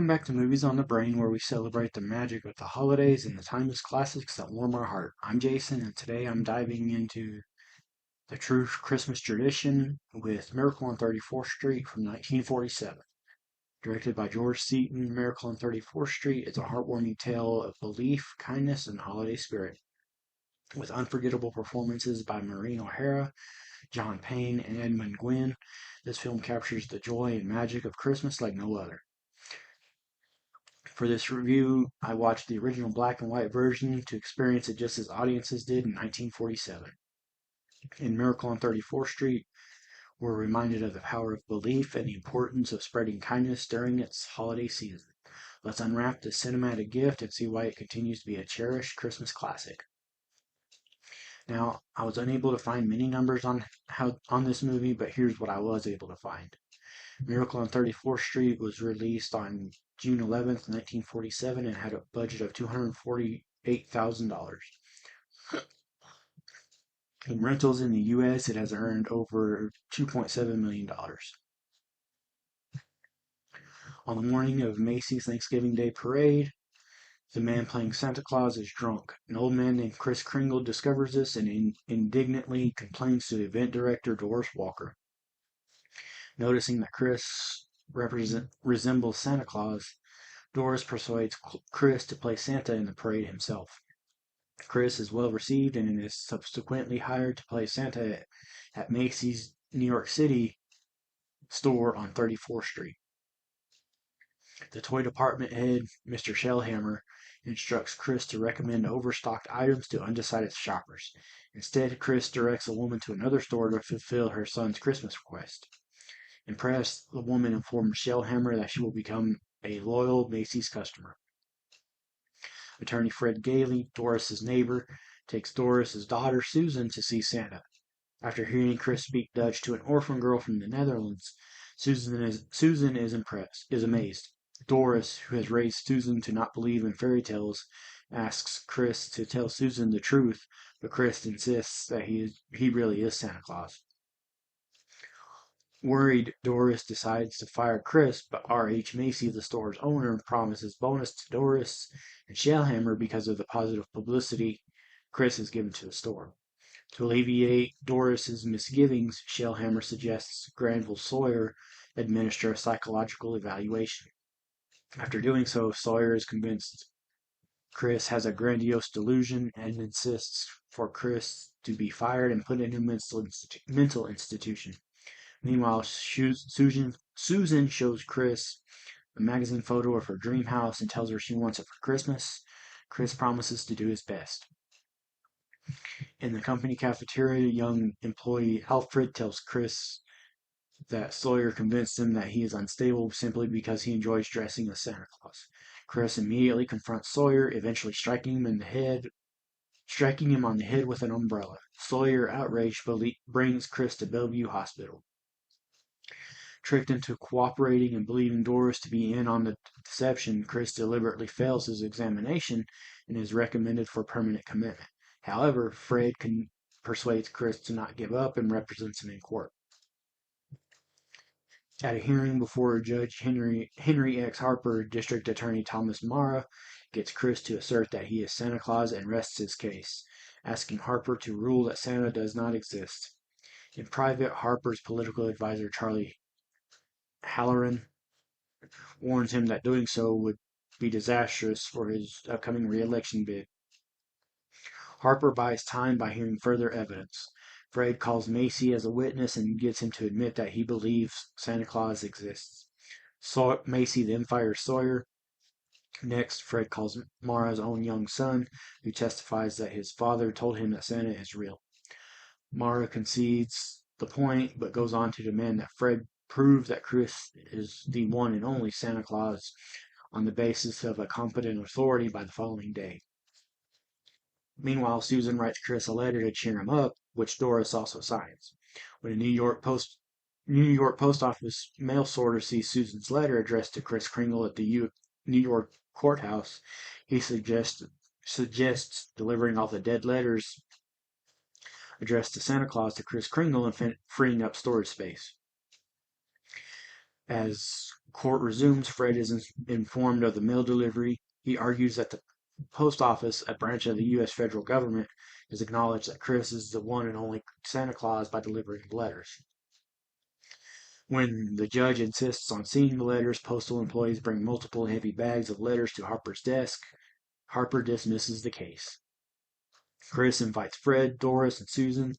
Welcome back to Movies on the Brain, where we celebrate the magic of the holidays and the timeless classics that warm our heart. I'm Jason, and today I'm diving into the true Christmas tradition with Miracle on 34th Street from 1947. Directed by George Seaton, Miracle on 34th Street is a heartwarming tale of belief, kindness, and holiday spirit. With unforgettable performances by Maureen O'Hara, John Payne, and Edmund Gwenn, this film captures the joy and magic of Christmas like no other. For this review, I watched the original black and white version to experience it just as audiences did in 1947. In Miracle on 34th Street, we're reminded of the power of belief and the importance of spreading kindness during its holiday season. Let's unwrap this cinematic gift and see why it continues to be a cherished Christmas classic. Now, I was unable to find many numbers on this movie, but here's what I was able to find. Miracle on 34th Street was released on June 11th, 1947, and had a budget of $248,000. In rentals in the U.S., it has earned over $2.7 million. On the morning of Macy's Thanksgiving Day Parade, the man playing Santa Claus is drunk. An old man named Kris Kringle discovers this and indignantly complains to the event director, Doris Walker. Noticing that Kris resembles Santa Claus, Doris persuades Kris to play Santa in the parade himself. Kris is well received and is subsequently hired to play Santa at Macy's New York City store on 34th Street. The toy department head, Mr. Shellhammer, instructs Kris to recommend overstocked items to undecided shoppers. Instead, Kris directs a woman to another store to fulfill her son's Christmas request. Impressed, the woman informs Shellhammer that she will become a loyal Macy's customer. Attorney Fred Gailey, Doris's neighbor, takes Doris's daughter Susan to see Santa. After hearing Kris speak Dutch to an orphan girl from the Netherlands, Susan is amazed. Doris, who has raised Susan to not believe in fairy tales, asks Kris to tell Susan the truth, but Kris insists that he really is Santa Claus. Worried, Doris decides to fire Kris, but R.H. Macy, the store's owner, promises bonus to Doris and Shellhammer because of the positive publicity Kris has given to the store. To alleviate Doris's misgivings, Shellhammer suggests Granville Sawyer administer a psychological evaluation. After doing so, Sawyer is convinced Kris has a grandiose delusion and insists for Kris to be fired and put in a mental institution. Meanwhile, Susan shows Kris a magazine photo of her dream house and tells her she wants it for Christmas. Kris promises to do his best. In the company cafeteria, young employee Alfred tells Kris that Sawyer convinced him that he is unstable simply because he enjoys dressing as Santa Claus. Kris immediately confronts Sawyer, eventually striking him on the head with an umbrella. Sawyer, outraged, brings Kris to Bellevue Hospital. Tricked into cooperating and believing Doris to be in on the deception, Kris deliberately fails his examination and is recommended for permanent commitment. However, Fred persuades Kris to not give up and represents him in court. At a hearing before Judge Henry X. Harper, District Attorney Thomas Mara gets Kris to assert that he is Santa Claus and rests his case, asking Harper to rule that Santa does not exist. In private, Harper's political advisor Charlie Halloran warns him that doing so would be disastrous for his upcoming re-election bid. Harper buys time by hearing further evidence. Fred calls Macy as a witness and gets him to admit that he believes Santa Claus exists. Macy then fires Sawyer. Next, Fred calls Mara's own young son, who testifies that his father told him that Santa is real. Mara concedes the point, but goes on to demand that Fred prove that Kris is the one and only Santa Claus on the basis of a competent authority by the following day. Meanwhile, Susan writes Kris a letter to cheer him up, which Doris also signs. When a New York Post Office mail sorter sees Susan's letter addressed to Kris Kringle at the New York courthouse, he suggests delivering all the dead letters addressed to Santa Claus to Kris Kringle and freeing up storage space. As Court resumes. Fred is informed of the mail delivery. He argues that the post office, a branch of the U.S. federal government, has acknowledged that Kris is the one and only Santa Claus by delivering the letters. When the judge insists on seeing the letters, postal employees bring multiple heavy bags of letters to Harper's desk. Harper dismisses the case. Kris invites Fred, Doris, and Susan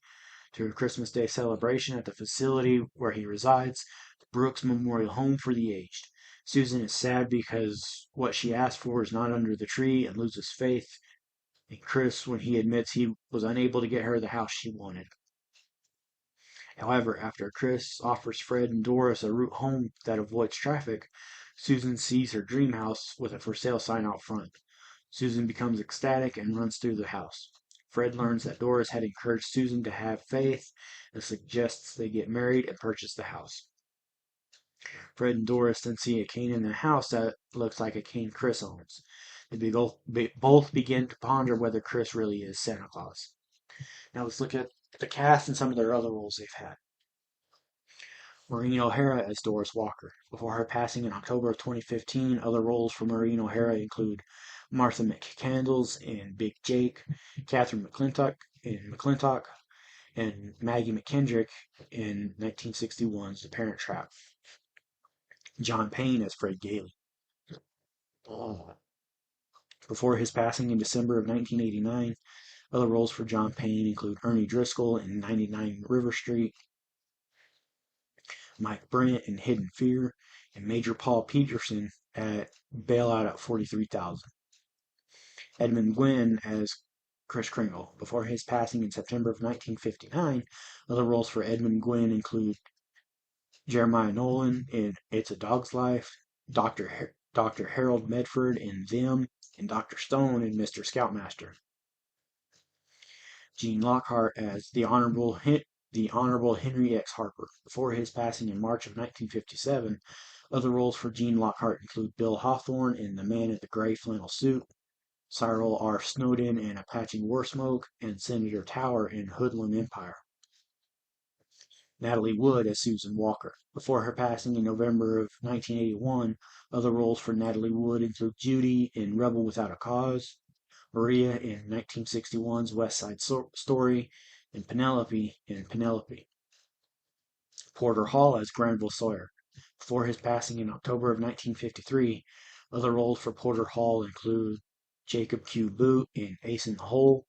to a Christmas Day celebration at the facility where he resides, the Brooks Memorial Home for the Aged. Susan is sad because what she asked for is not under the tree and loses faith in Kris when he admits he was unable to get her the house she wanted. However, after Kris offers Fred and Doris a route home that avoids traffic, Susan sees her dream house with a for sale sign out front. Susan becomes ecstatic and runs through the house. Fred learns that Doris had encouraged Susan to have faith and suggests they get married and purchase the house. Fred and Doris then see a cane in the house that looks like a cane Kris owns. They both begin to ponder whether Kris really is Santa Claus. Now let's look at the cast and some of their other roles they've had. Maureen O'Hara as Doris Walker. Before her passing in October of 2015, other roles for Maureen O'Hara include Martha McCandles in Big Jake, Catherine McClintock in McClintock, and Maggie McKendrick in 1961's The Parent Trap. John Payne as Fred Gailey. Before his passing in December of 1989, other roles for John Payne include Ernie Driscoll in 99 River Street, Mike Brent in Hidden Fear, and Major Paul Peterson at Bailout at 43,000. Edmund Gwenn as Kris Kringle. Before his passing in September of 1959, other roles for Edmund Gwenn include Jeremiah Nolan in It's a Dog's Life, Dr. Harold Medford in Them, and Dr. Stone in Mr. Scoutmaster. Gene Lockhart as the Honorable Henry X. Harper. Before his passing in March of 1957, other roles for Gene Lockhart include Bill Hawthorne in The Man in the Gray Flannel Suit, Cyril R. Snowden in Apache War Smoke, and Senator Tower in Hoodlum Empire. Natalie Wood as Susan Walker. Before her passing in November of 1981, other roles for Natalie Wood include Judy in Rebel Without a Cause, Maria in 1961's West Side Story, and Penelope in Penelope. Porter Hall as Granville Sawyer. Before his passing in October of 1953, other roles for Porter Hall include Jacob Q. Boot in Ace in the Hole,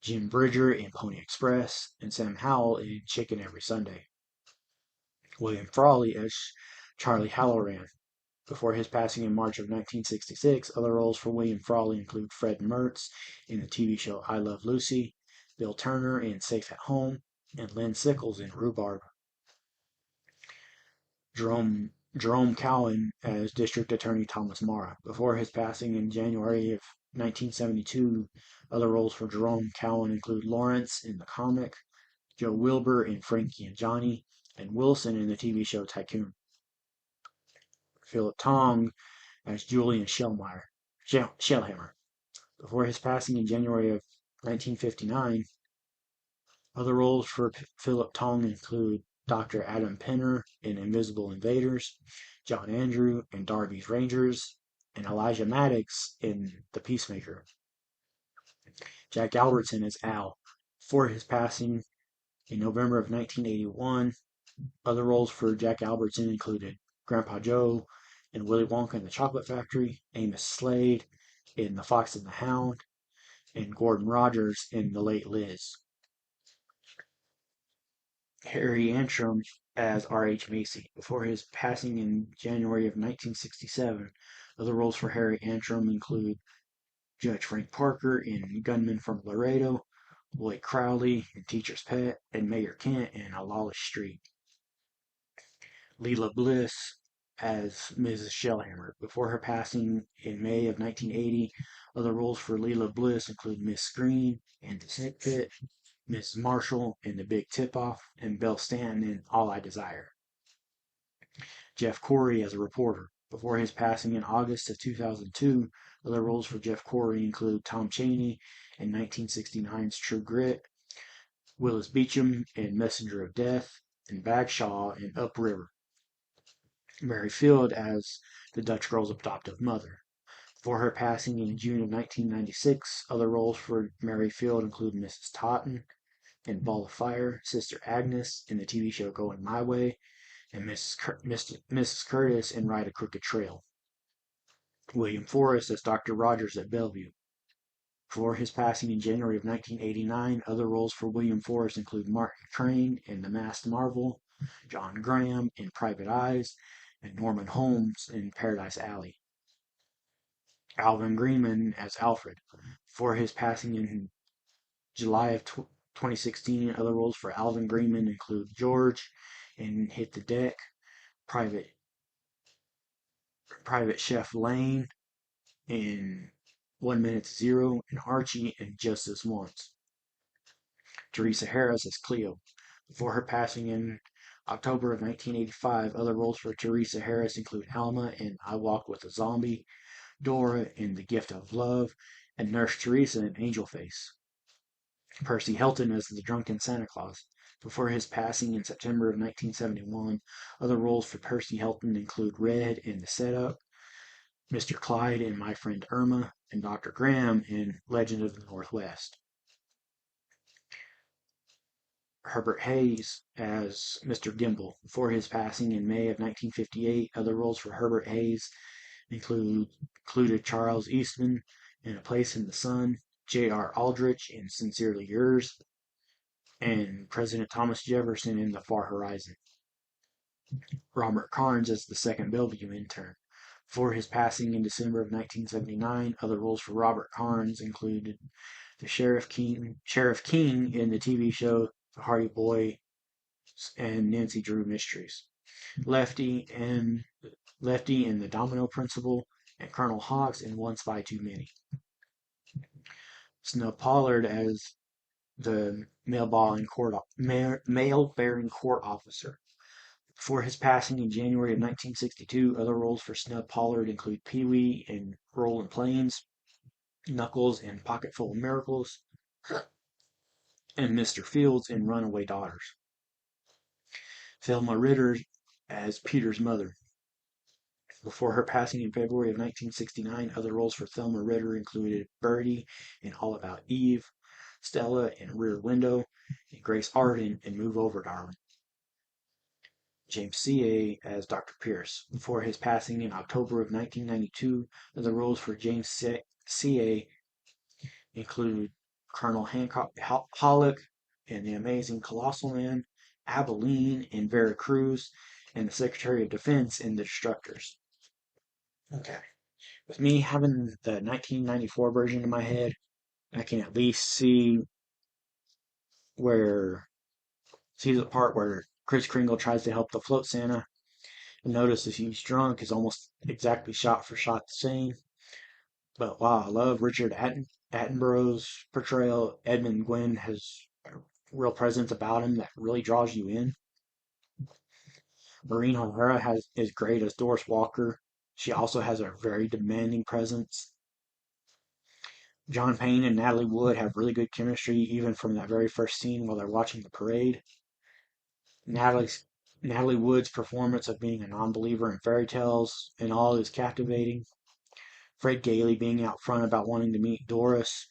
Jim Bridger in Pony Express, and Sam Howell in Chicken Every Sunday. William Frawley as Charlie Halloran. Before his passing in March of 1966, other roles for William Frawley include Fred Mertz in the TV show I Love Lucy, Bill Turner in Safe at Home, and Lynn Sickles in Rhubarb. Jerome Cowan as District Attorney Thomas Mara. Before his passing in January of 1972, other roles for Jerome Cowan include Lawrence in the comic, Joe Wilbur in Frankie and Johnny, and Wilson in the TV show Tycoon. Philip Tong as Julian Shellhammer. Before his passing in January of 1959, other roles for Philip Tong include Dr. Adam Penner in Invisible Invaders, John Andrew in Darby's Rangers, and Elijah Maddox in The Peacemaker. Jack Albertson as Al. Before his passing in November of 1981, other roles for Jack Albertson included Grandpa Joe in Willy Wonka and the Chocolate Factory, Amos Slade in The Fox and the Hound, and Gordon Rogers in The Late Liz. Harry Antrim as R.H. Macy. Before his passing in January of 1967, other roles for Harry Antrim include Judge Frank Parker in Gunman from Laredo, Lloyd Crowley in Teacher's Pet, and Mayor Kent in A Lawless Street. Leela Bliss as Mrs. Shellhammer. Before her passing in May of 1980, other roles for Leela Bliss include Miss Green in The Snake Pit, Mrs. Marshall in The Big Tip-Off, and Belle Stanton in All I Desire. Jeff Corey as a reporter. Before his passing in August of 2002, other roles for Jeff Corey include Tom Chaney in 1969's True Grit, Willis Beecham in Messenger of Death, and Bagshaw in Upriver. Mary Field as the Dutch girl's adoptive mother. Before her passing in June of 1996, other roles for Mary Field include Mrs. Totten in Ball of Fire, Sister Agnes in the TV show Going My Way, and Mrs. Curtis in Ride a Crooked Trail. William Forrest as Dr. Rogers at Bellevue. Before his passing in January of 1989, other roles for William Forrest include Martin Crane in The Masked Marvel, John Graham in Private Eyes, and Norman Holmes in Paradise Alley. Alvin Greenman as Alfred. Before his passing in July of 2016, other roles for Alvin Greenman include George in Hit the Deck, Private Chef Lane in 1 Minute to Zero, and Archie in Just This Once. Teresa Harris as Cleo. Before her passing in October of 1985, other roles for Teresa Harris include Alma in I Walk with a Zombie, Dora in The Gift of Love, and Nurse Teresa in Angel Face. Percy Hilton as the drunken Santa Claus. Before his passing in September of 1971, other roles for Percy Hilton include Red in The Setup, Mr. Clyde in My Friend Irma, and Dr. Graham in Legend of the Northwest. Herbert Hayes as Mr. Gimble. Before his passing in May of 1958, other roles for Herbert Hayes included Charles Eastman in A Place in the Sun, J.R. Aldrich in Sincerely Yours, and President Thomas Jefferson in The Far Horizon. Robert Carnes as the second Bellevue intern. Before his passing in December of 1979, other roles for Robert Carnes included the Sheriff King in the TV show The Hardy Boys and Nancy Drew Mysteries, Lefty in The Domino Principle, and Colonel Hawks in One Spy Too Many. Snub Pollard as the mail-bearing court officer. Before his passing in January of 1962, other roles for Snub Pollard include Pee-wee in Rollin' Plains, Knuckles in Pocketful of Miracles, and Mr. Fields in Runaway Daughters. Thelma Ritter as Peter's mother. Before her passing in February of 1969, other roles for Thelma Ritter included Birdie in All About Eve, Stella in Rear Window, and Grace Arden in Move Over, Darling. James C.A. as Dr. Pierce. Before his passing in October of 1992, other roles for James C.A. include Colonel Hancock Pollock in The Amazing Colossal Man, Abilene in Veracruz, and the Secretary of Defense in The Destructors. Okay. With me having the 1994 version in my head, I can at least see the part where Kris Kringle tries to help the float Santa, and notice if he's drunk is almost exactly shot for shot the same. But wow, I love Richard Attenborough's portrayal. Edmund Gwenn has a real presence about him that really draws you in. Maureen O'Hara is great as Doris Walker. She also has a very demanding presence. John Payne and Natalie Wood have really good chemistry, even from that very first scene while they're watching the parade. Natalie Wood's performance of being a non-believer in fairy tales and all is captivating. Fred Gailey being out front about wanting to meet Doris.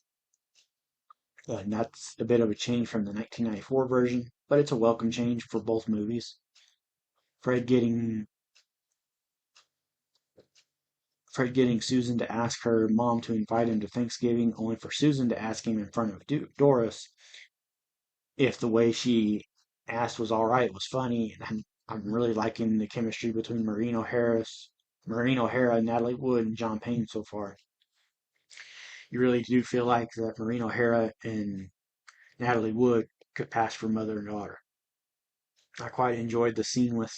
And that's a bit of a change from the 1994 version, but it's a welcome change for both movies. Fred getting Susan to ask her mom to invite him to Thanksgiving, only for Susan to ask him in front of Doris if the way she asked was alright, was funny. And I'm really liking the chemistry between Maureen O'Hara, Natalie Wood, and John Payne so far. You really do feel like that Maureen O'Hara and Natalie Wood could pass for mother and daughter. I quite enjoyed the scene with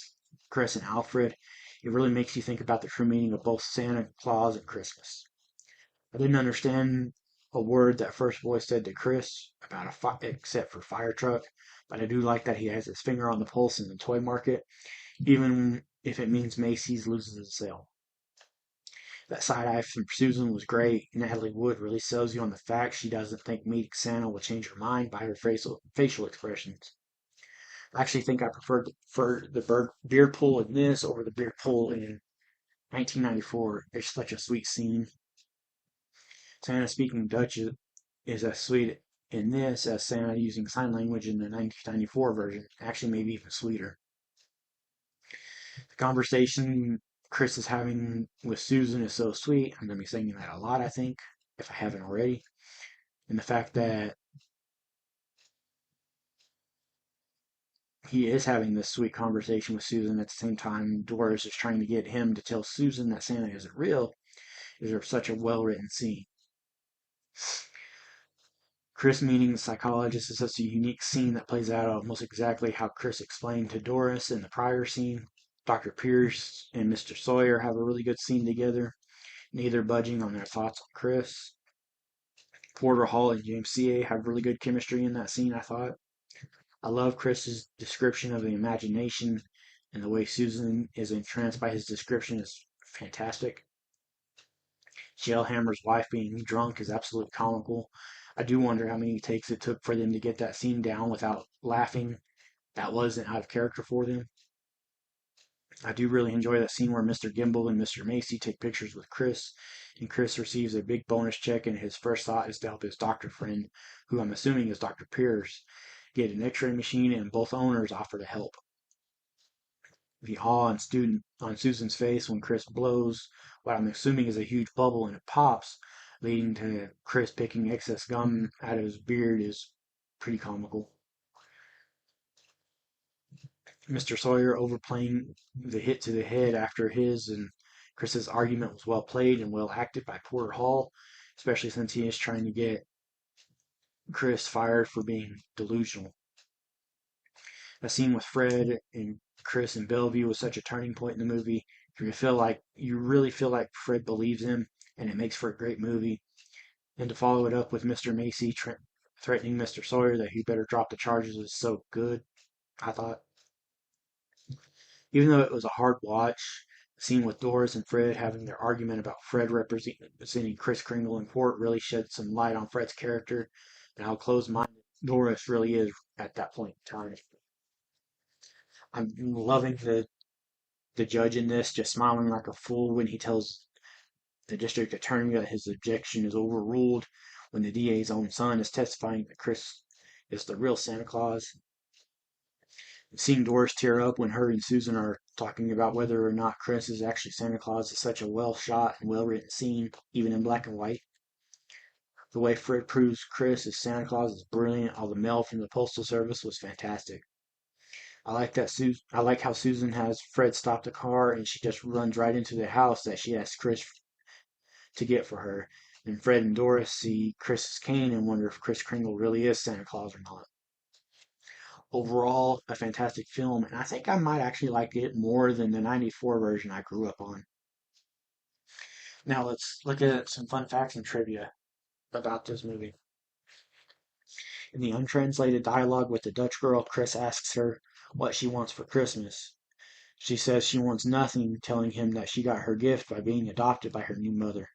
Chris and Alfred. It really makes you think about the true meaning of both Santa Claus and Christmas. I didn't understand a word that first boy said to Chris about except for fire truck, but I do like that he has his finger on the pulse in the toy market, even if it means Macy's loses a sale. That side eye from Susan was great. Natalie Wood really sells you on the fact she doesn't think meeting Santa will change her mind by her facial expressions. I actually think I prefer the beard pool in this over the beard pool in 1994. It's such a sweet scene. Santa speaking Dutch is as sweet in this as Santa using sign language in the 1994 version. Actually, maybe even sweeter. The conversation Kris is having with Susan is so sweet. I'm going to be saying that a lot, I think, if I haven't already. And the fact that he is having this sweet conversation with Susan at the same time Doris is trying to get him to tell Susan that Santa isn't real is such a well written scene. Kris meeting the psychologist is such a unique scene that plays out almost exactly how Kris explained to Doris in the prior scene. Dr. Pierce and Mr. Sawyer have a really good scene together, neither budging on their thoughts on Kris. Porter Hall and James C.A. have really good chemistry in that scene, I thought. I love Kris's description of the imagination, and the way Susan is entranced by his description is fantastic. Shellhammer's wife being drunk is absolutely comical. I do wonder how many takes it took for them to get that scene down without laughing. That wasn't out of character for them. I do really enjoy that scene where Mr. Gimble and Mr. Macy take pictures with Kris, and Kris receives a big bonus check, and his first thought is to help his doctor friend, who I'm assuming is Dr. Pierce, get an x-ray machine, and both owners offer to help. The awe on Susan's face when Kris blows what I'm assuming is a huge bubble and it pops, leading to Kris picking excess gum out of his beard is pretty comical. Mr. Sawyer overplaying the hit to the head after his and Kris's argument was well played and well acted by Porter Hall, especially since he is trying to get Kris fired for being delusional. A scene with Fred and Kris in Bellevue was such a turning point in the movie. You really feel like Fred believes him, and it makes for a great movie. And to follow it up with Mr. Macy threatening Mr. Sawyer that he better drop the charges was so good, I thought. Even though it was a hard watch, the scene with Doris and Fred having their argument about Fred representing Kris Kringle in court really shed some light on Fred's character and how closed-minded Doris really is at that point in time. I'm loving the judge in this, just smiling like a fool when he tells the district attorney that his objection is overruled when the DA's own son is testifying that Kris is the real Santa Claus. Seeing Doris tear up when her and Susan are talking about whether or not Kris is actually Santa Claus is such a well shot and well written scene, even in black and white. The way Fred proves Kris is Santa Claus is brilliant. All the mail from the Postal Service was fantastic. I like how Susan has Fred stop the car and she just runs right into the house that she asked Kris to get for her. And Fred and Doris see Kris's cane and wonder if Kris Kringle really is Santa Claus or not. Overall, a fantastic film, and I think I might actually like it more than the 94 version I grew up on. Now let's look at some fun facts and trivia about this movie. In the untranslated dialogue with the Dutch girl, Kris asks her what she wants for Christmas. She says she wants nothing, telling him that she got her gift by being adopted by her new mother.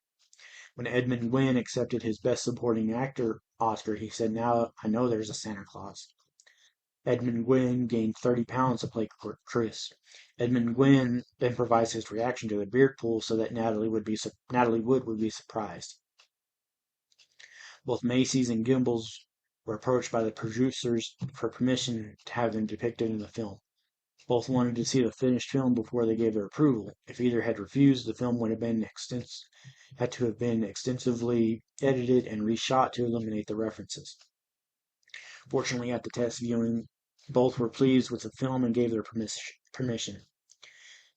When Edmund Gwenn accepted his Best Supporting Actor Oscar, he said, "Now I know there's a Santa Claus." Edmund Gwenn gained 30 pounds to play Kris. Edmund Gwenn then provides his reaction to the beard pool so that Natalie Wood would be surprised. Both Macy's and Gimbel's were approached by the producers for permission to have them depicted in the film. Both wanted to see the finished film before they gave their approval. If either had refused, the film would have had to have been extensively edited and reshot to eliminate the references. Fortunately, at the test viewing, both were pleased with the film and gave their permission.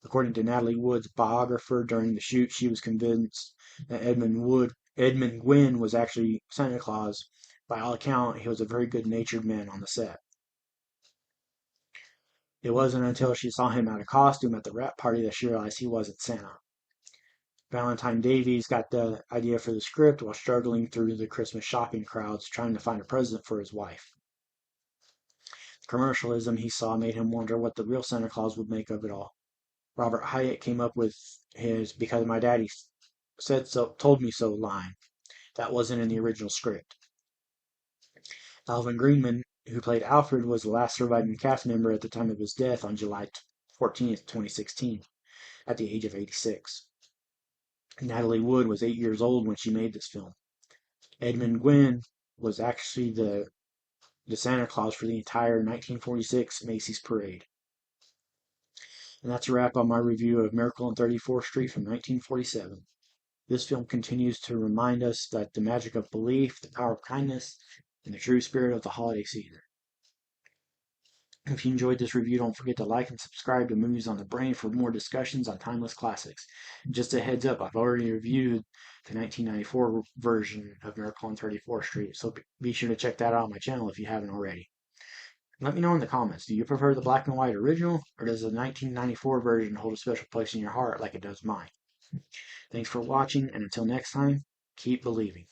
According to Natalie Wood's biographer, during the shoot, she was convinced that Edmund Gwenn was actually Santa Claus. By all account, he was a very good-natured man on the set. It wasn't until she saw him out of costume at the wrap party that she realized he wasn't Santa. Valentine Davies got the idea for the script while struggling through the Christmas shopping crowds trying to find a present for his wife. The commercialism he saw made him wonder what the real Santa Claus would make of it all. Robert Hyatt came up with his "because my daddy told me so" line. That wasn't in the original script. Alvin Greenman who played Alfred, was the last surviving cast member at the time of his death on July 14th, 2016, at the age of 86. Natalie Wood was 8 years old when she made this film. Edmund Gwenn was actually the Santa Claus for the entire 1946 Macy's Parade. And that's a wrap on my review of Miracle on 34th Street from 1947. This film continues to remind us that the magic of belief, the power of kindness, and the true spirit of the holiday season. If you enjoyed this review, don't forget to like and subscribe to Movies on the Brain for more discussions on timeless classics. Just a heads up, I've already reviewed the 1994 version of Miracle on 34th Street, so be sure to check that out on my channel if you haven't already. Let me know in the comments, do you prefer the black and white original, or does the 1994 version hold a special place in your heart like it does mine? Thanks for watching, and until next time, keep believing.